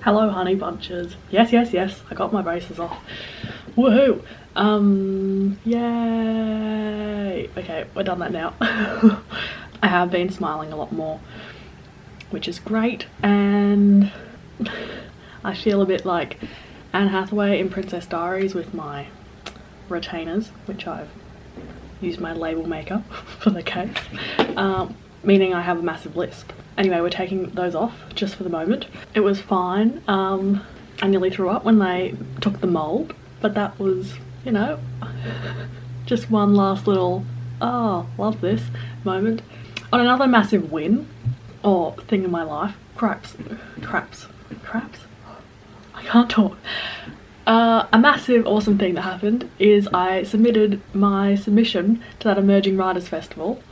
Hello, honey bunches. Yes, yes, yes, I got my braces off. Woohoo! Yay! Okay, we're done that now. I have been smiling a lot more, which is great, and I feel a bit like Anne Hathaway in Princess Diaries with my retainers, which I've used my label maker for the case, meaning I have a massive lisp. Anyway, we're taking those off just for the moment. It was fine. I nearly threw up when they took the mold, but that was, you know, just one last little, oh, love this moment. On another massive win, or thing in my life, craps, I can't talk. A massive awesome thing that happened is I submitted my submission to that Emerging Writers Festival.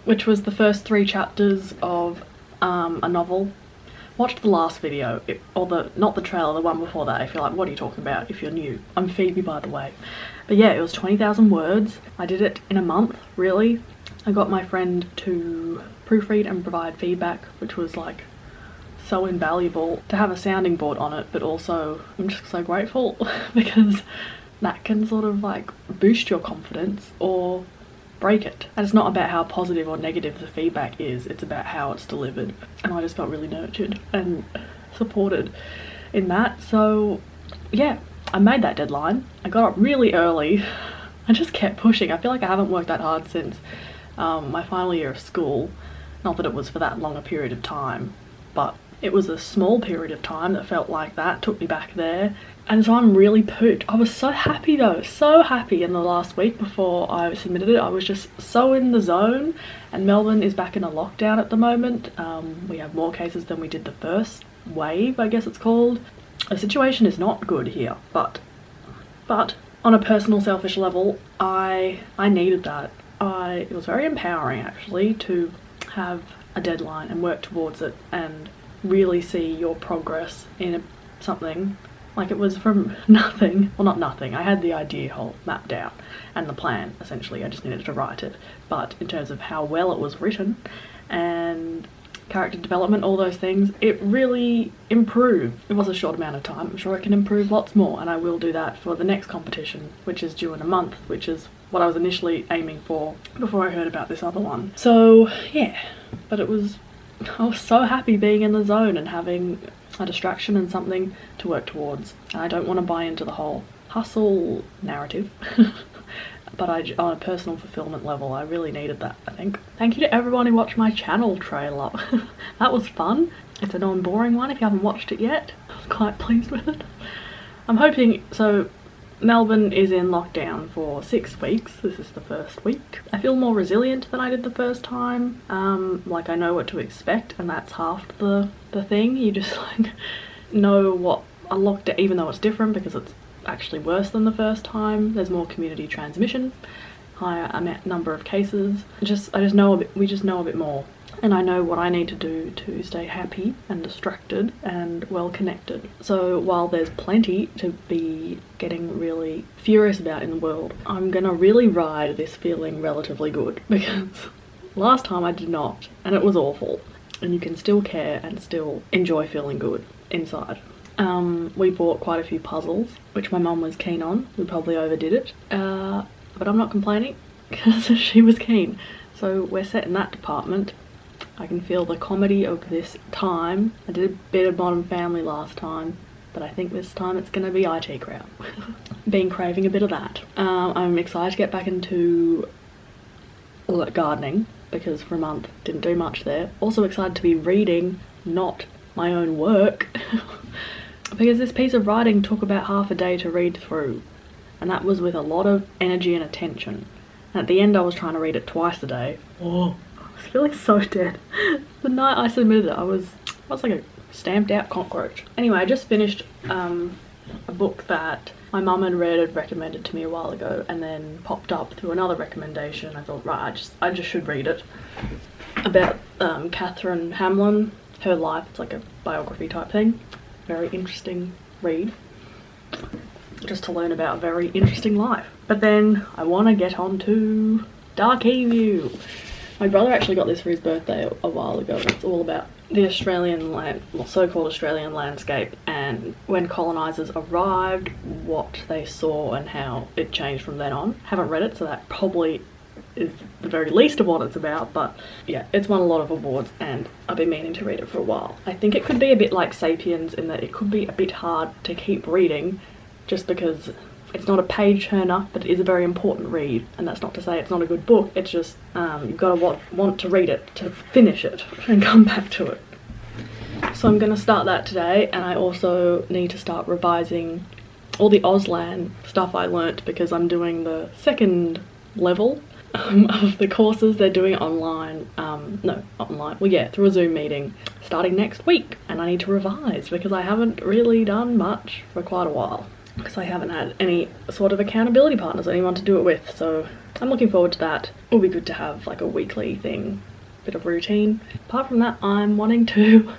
Which was the first 3 chapters of a novel. Watched the last video, not the trailer, the one before that if you're like, what are you talking about, if you're new. I'm Phoebe, by the way. But yeah, it was 20,000 words. I did it in a month, really. I got my friend to proofread and provide feedback, which was like so invaluable to have a sounding board on it, but also I'm just so grateful because that can sort of like boost your confidence or break it. And it's not about how positive or negative the feedback is, it's about how it's delivered. And I just felt really nurtured and supported in that. So yeah, I made that deadline. I got up really early. I just kept pushing. I feel like I haven't worked that hard since my final year of school. Not that it was for that long a period of time, but it was a small period of time that felt like that, took me back there. And so I'm really pooped. I was so happy though, so happy in the last week before I submitted it. I was just so in the zone, and Melbourne is back in a lockdown at the moment. We have more cases than we did the first wave, I guess it's called. The situation is not good here, but on a personal selfish level, I needed that. It was very empowering actually to have a deadline and work towards it and really see your progress in something. Like, it was from nothing, well not nothing, I had the idea whole mapped out and the plan essentially, I just needed to write it, but in terms of how well it was written and character development, all those things, it really improved. It was a short amount of time, I'm sure it can improve lots more, and I will do that for the next competition, which is due in a month, which is what I was initially aiming for before I heard about this other one. So yeah, but I was so happy being in the zone and having a distraction and something to work towards. And I don't want to buy into the whole hustle narrative, but on a personal fulfillment level, I really needed that, I think. Thank you to everyone who watched my channel trailer. That was fun. It's a non-boring one if you haven't watched it yet. I was quite pleased with it. I'm hoping, so Melbourne is in lockdown for 6 weeks. This is the first week. I feel more resilient than I did the first time. Like I know what to expect, and that's half the thing. You just like know what a lockdown, even though it's different because it's actually worse than the first time. There's more community transmission, higher number of cases. We just know a bit more. And I know what I need to do to stay happy and distracted and well connected. So while there's plenty to be getting really furious about in the world, I'm gonna really ride this feeling relatively good, because last time I did not, and it was awful. And you can still care and still enjoy feeling good inside. We bought quite a few puzzles, which my mum was keen on. We probably overdid it, but I'm not complaining because she was keen. So we're set in that department. I can feel the comedy of this time. I did a bit of Modern Family last time, but I think this time it's gonna be IT crowd. Been craving a bit of that. I'm excited to get back into gardening, because for a month didn't do much there. Also excited to be reading, not my own work, because this piece of writing took about half a day to read through, and that was with a lot of energy and attention. And at the end I was trying to read it twice a day. Oh. I was feeling so dead. The night I submitted it, I was like a stamped out cockroach. Anyway, I just finished a book that my mum had read and recommended to me a while ago, and then popped up through another recommendation. I thought, right, I just should read it. About Catherine Hamlin, her life. It's like a biography type thing. Very interesting read. Just to learn about a very interesting life. But then I want to get on to Dark Evil. My brother actually got this for his birthday a while ago. It's all about the Australian land, well, so-called Australian landscape, and when colonisers arrived, what they saw and how it changed from then on. Haven't read it, so that probably is the very least of what it's about, but yeah, it's won a lot of awards and I've been meaning to read it for a while. I think it could be a bit like Sapiens in that it could be a bit hard to keep reading just because it's not a page turner, but it is a very important read, and that's not to say it's not a good book, it's just you've got to want to read it to finish it and come back to it. So I'm going to start that today, and I also need to start revising all the Auslan stuff I learnt because I'm doing the second level of the courses. They're doing it online, no, not online, well yeah, through a Zoom meeting starting next week, and I need to revise because I haven't really done much for quite a while because I haven't had any sort of accountability partners or anyone to do it with, so I'm looking forward to that. It'll be good to have like a weekly thing, bit of routine. Apart from that, I'm wanting to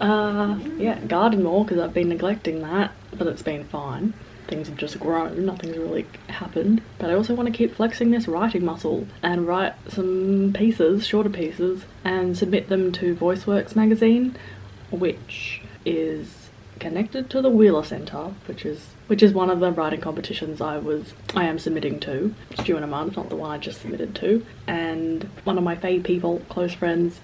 yeah, garden more because I've been neglecting that, but it's been fine. Things have just grown, nothing's really happened. But I also want to keep flexing this writing muscle and write some pieces, shorter pieces, and submit them to VoiceWorks magazine, which is connected to the Wheeler Centre, which is one of the writing competitions I am submitting to. It's due in a month, not the one I just submitted to. And one of my fave people, close friends,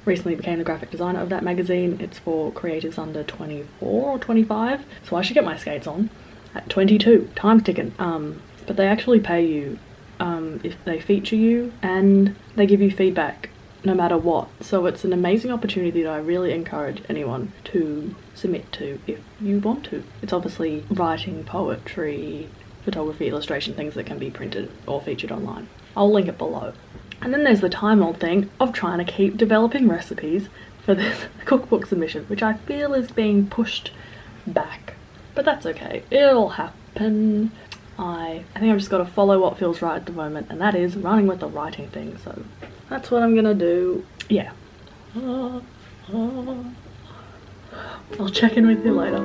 recently became the graphic designer of that magazine. It's for creatives under 24 or 25, so I should get my skates on at 22. Time's ticking. But they actually pay you if they feature you, and they give you feedback no matter what. So it's an amazing opportunity that I really encourage anyone to submit to if you want to. It's obviously writing, poetry, photography, illustration, things that can be printed or featured online. I'll link it below. And then there's the time-old thing of trying to keep developing recipes for this cookbook submission, which I feel is being pushed back. But that's okay, it'll happen. I think I've just got to follow what feels right at the moment, and that is running with the writing thing, so that's what I'm gonna do. Yeah. I'll check in with you later.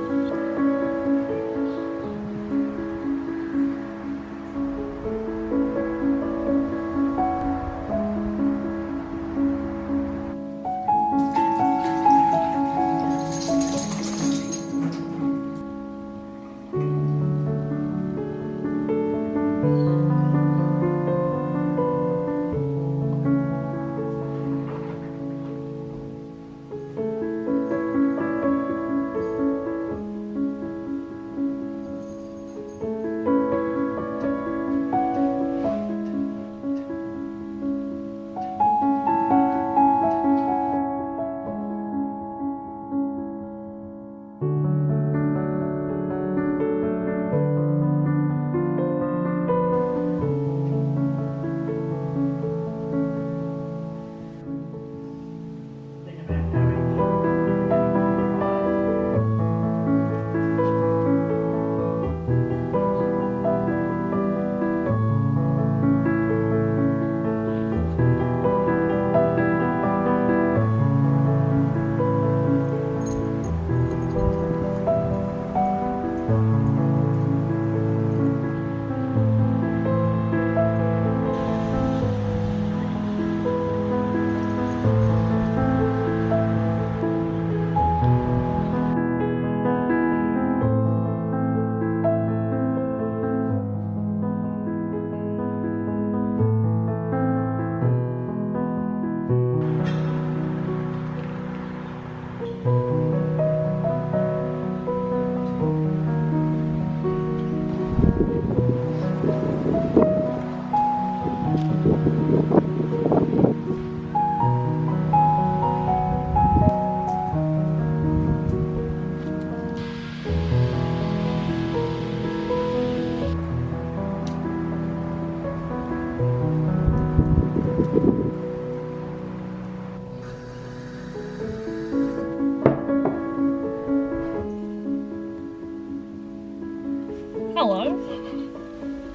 Hello.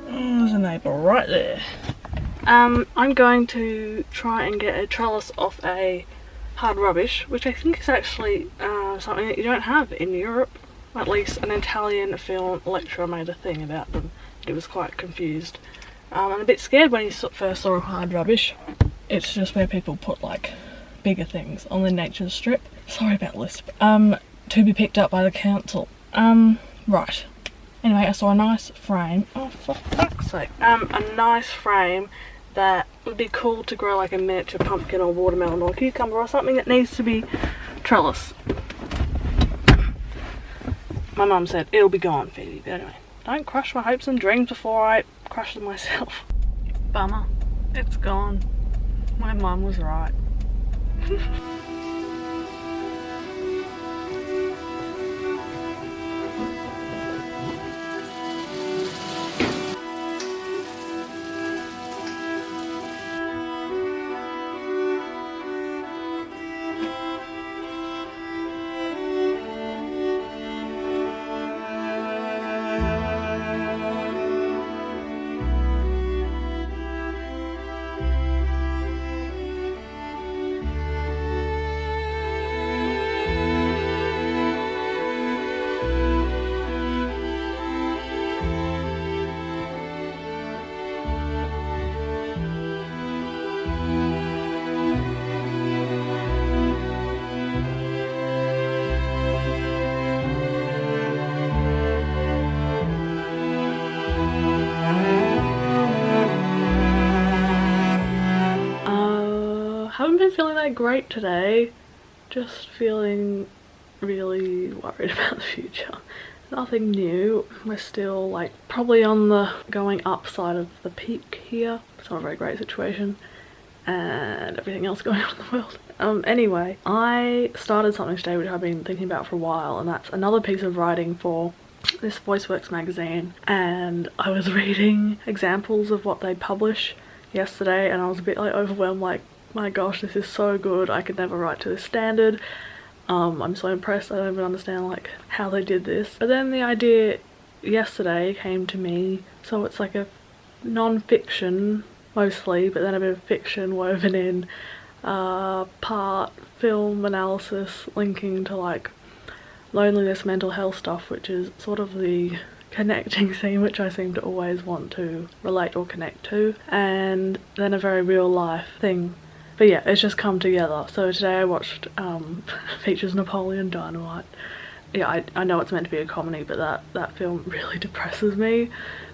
There's a neighbour right there. I'm going to try and get a trellis off a hard rubbish, which I think is actually something that you don't have in Europe. At least an Italian film lecturer made a thing about them. He was quite confused and a bit scared when he first saw hard rubbish. It's just where people put like bigger things on the nature strip. Sorry about lisp. To be picked up by the council. Right. Anyway, I saw a nice frame. Oh, for fuck's sake. A nice frame that would be cool to grow like a miniature pumpkin or watermelon or cucumber or something that needs to be trellis. My mum said, it'll be gone, Phoebe. But anyway, don't crush my hopes and dreams before I crush them myself. Bummer. It's gone. My mum was right. Haven't been feeling that great today. Just feeling really worried about the future. Nothing new. We're still like probably on the going up side of the peak here. It's not a very great situation. And everything else going on in the world. Anyway, I started something today which I've been thinking about for a while, and that's another piece of writing for this VoiceWorks magazine. And I was reading examples of what they publish yesterday, and I was a bit like overwhelmed, like, my gosh, this is so good. I could never write to this standard. I'm so impressed. I don't even understand like how they did this. But then the idea yesterday came to me. So it's like a non-fiction mostly, but then a bit of fiction woven in, part film analysis linking to like loneliness, mental health stuff, which is sort of the connecting theme which I seem to always want to relate or connect to, and then a very real life thing. But yeah, it's just come together. So today I watched Features Napoleon Dynamite. Yeah, I know it's meant to be a comedy, but that film really depresses me,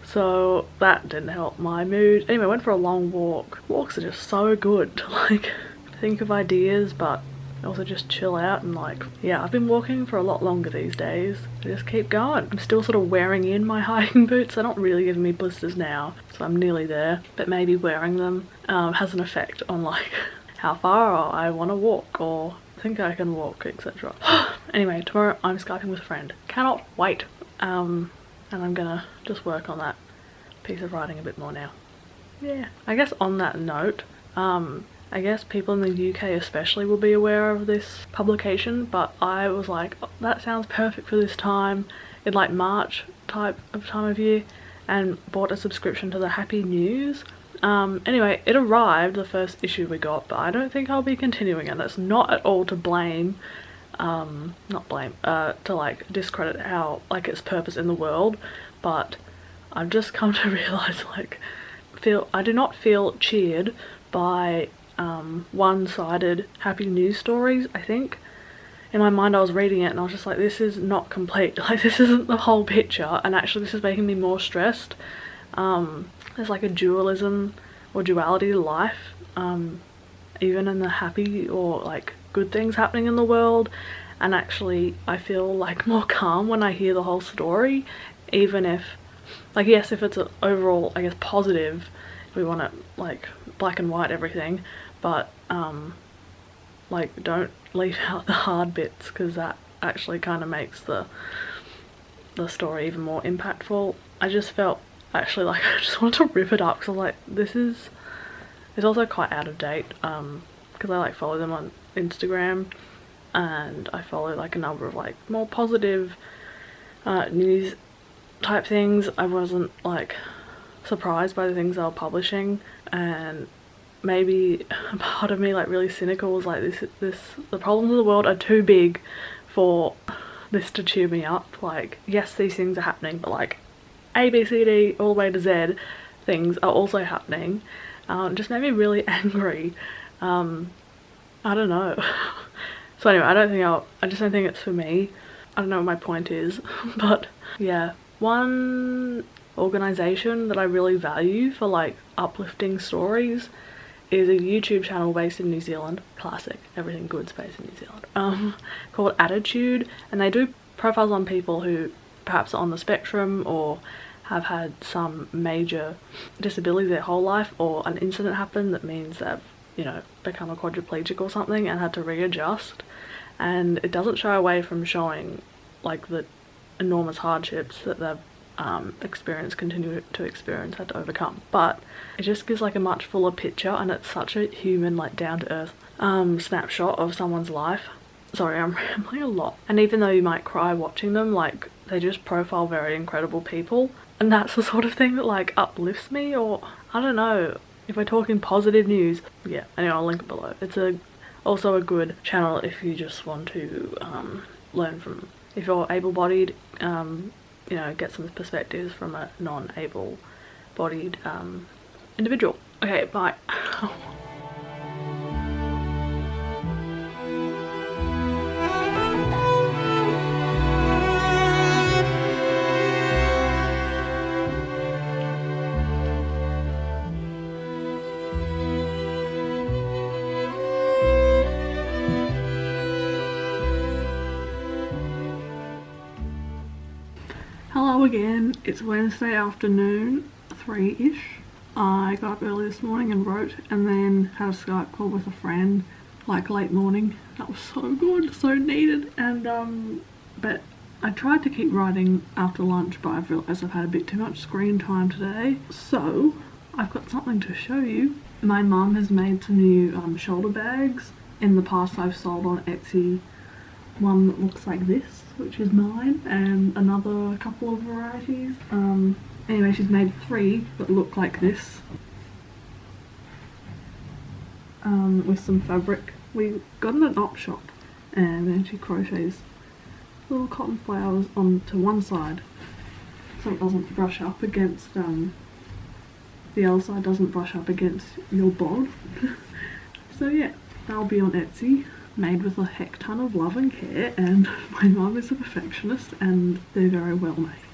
so that didn't help my mood. Anyway, I went for a long walk. Walks are just so good to like think of ideas, but also just chill out. And like, yeah, I've been walking for a lot longer these days. I just keep going. I'm still sort of wearing in my hiking boots. They're not really giving me blisters now, so I'm nearly there, but maybe wearing them has an effect on like how far I want to walk or think I can walk, etc. Anyway, tomorrow I'm Skyping with a friend. Cannot wait. And I'm gonna just work on that piece of writing a bit more now. Yeah, I guess on that note, I guess people in the UK especially will be aware of this publication, but I was like, oh, that sounds perfect for this time, in like March type of time of year, and bought a subscription to the Happy News. Anyway, it arrived, the first issue we got, but I don't think I'll be continuing it. That's not at all to blame, to like discredit how, like, its purpose in the world, but I've just come to realise, like, I do not feel cheered by one-sided happy news stories. I think in my mind I was reading it and I was just like, this is not complete, like this isn't the whole picture, and actually this is making me more stressed. There's like a dualism or duality to life, even in the happy or like good things happening in the world, and actually I feel like more calm when I hear the whole story, even if, like, yes, if it's an overall, I guess, positive, we want it like black and white everything, but like, don't leave out the hard bits, because that actually kind of makes the story even more impactful. I just felt actually like I just wanted to rip it up, because I was like, it's also quite out of date, because I like follow them on Instagram, and I follow like a number of like more positive news type things. I wasn't like surprised by the things they were publishing, and maybe a part of me, like really cynical, was like, the problems of the world are too big for this to cheer me up. Like, yes, these things are happening, but like A, B, C, D, all the way to Z things are also happening, It just made me really angry. I don't know. So anyway, I just don't think it's for me. I don't know what my point is, but yeah. One organisation that I really value for like uplifting stories is a YouTube channel based in New Zealand, classic, everything good's based in New Zealand, called Attitude, and they do profiles on people who perhaps are on the spectrum or have had some major disability their whole life, or an incident happened that means they've, you know, become a quadriplegic or something and had to readjust. And it doesn't shy away from showing like the enormous hardships that they've continue to experience, had to overcome, but it just gives like a much fuller picture, and it's such a human, like down to earth snapshot of someone's life. Sorry, I'm rambling a lot. And even though you might cry watching them, like they just profile very incredible people, and that's the sort of thing that like uplifts me, or I don't know, if we're talking positive news. Yeah, anyway, I'll link it below. It's also a good channel if you just want to learn from, if you're able-bodied, you know, get some perspectives from a non-able-bodied individual. Okay, bye. Hello again, it's Wednesday afternoon, 3-ish. I got up early this morning and wrote, and then had a Skype call with a friend, like late morning. That was so good, so needed. And but I tried to keep writing after lunch, but I've realised I've had a bit too much screen time today. So I've got something to show you. My mum has made some new shoulder bags. In the past I've sold on Etsy one that looks like this, which is mine, and another couple of varieties. Anyway, she's made 3 that look like this, with some fabric. We got in an op shop, and then she crochets little cotton flowers onto one side so it doesn't brush up against, the other side doesn't brush up against your bod. So yeah, that'll be on Etsy. Made with a heck ton of love and care, and my mum is a perfectionist and they're very well made.